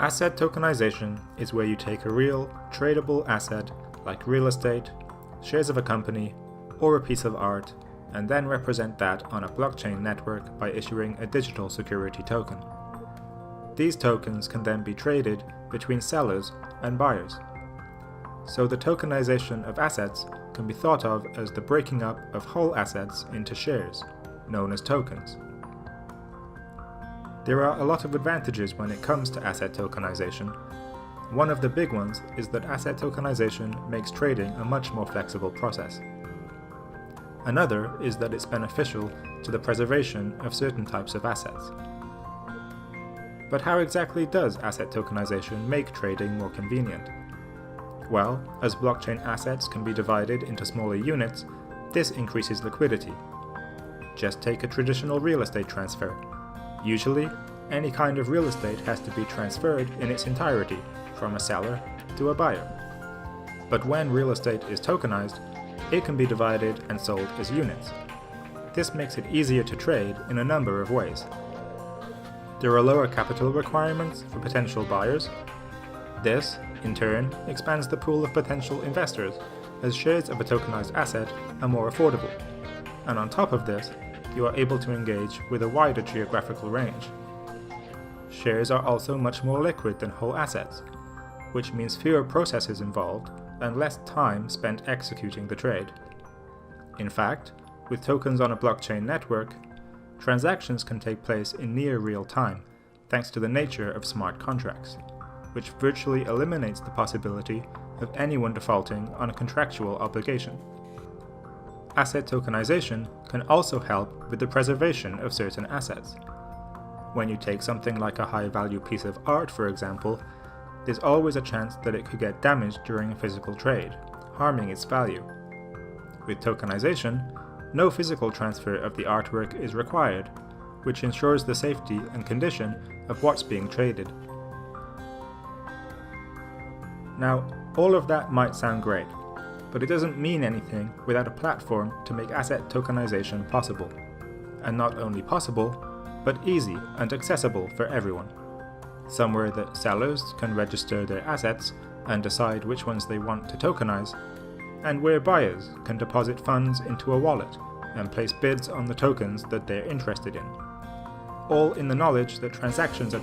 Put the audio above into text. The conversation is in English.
Asset tokenization is where you take a real, tradable asset like real estate, shares of a company, or a piece of art, and then represent that on a blockchain network by issuing a digital security token. These tokens can then be traded between sellers and buyers. So the tokenization of assets can be thought of as the breaking up of whole assets into shares, known as tokens. There are a lot of advantages when it comes to asset tokenization. One of the big ones is that asset tokenization makes trading a much more flexible process. Another is that it's beneficial to the preservation of certain types of assets. But how exactly does asset tokenization make trading more convenient? Well, as blockchain assets can be divided into smaller units, this increases liquidity. Just take a traditional real estate transfer. Usually, any kind of real estate has to be transferred in its entirety from a seller to a buyer. But when real estate is tokenized, it can be divided and sold as units. This makes it easier to trade in a number of ways. There are lower capital requirements for potential buyers. This, in turn, expands the pool of potential investors, as shares of a tokenized asset are more affordable. And on top of this, you are able to engage with a wider geographical range. Shares are also much more liquid than whole assets, which means fewer processes involved and less time spent executing the trade. In fact, with tokens on a blockchain network, transactions can take place in near real time, thanks to the nature of smart contracts, which virtually eliminates the possibility of anyone defaulting on a contractual obligation. Asset tokenization can also help with the preservation of certain assets. When you take something like a high-value piece of art, for example, there's always a chance that it could get damaged during a physical trade, harming its value. With tokenization, no physical transfer of the artwork is required, which ensures the safety and condition of what's being traded. Now, all of that might sound great, but it doesn't mean anything without a platform to make asset tokenization possible. And not only possible, but easy and accessible for everyone. Somewhere that sellers can register their assets and decide which ones they want to tokenize, and where buyers can deposit funds into a wallet and place bids on the tokens that they're interested in. All in the knowledge that transactions are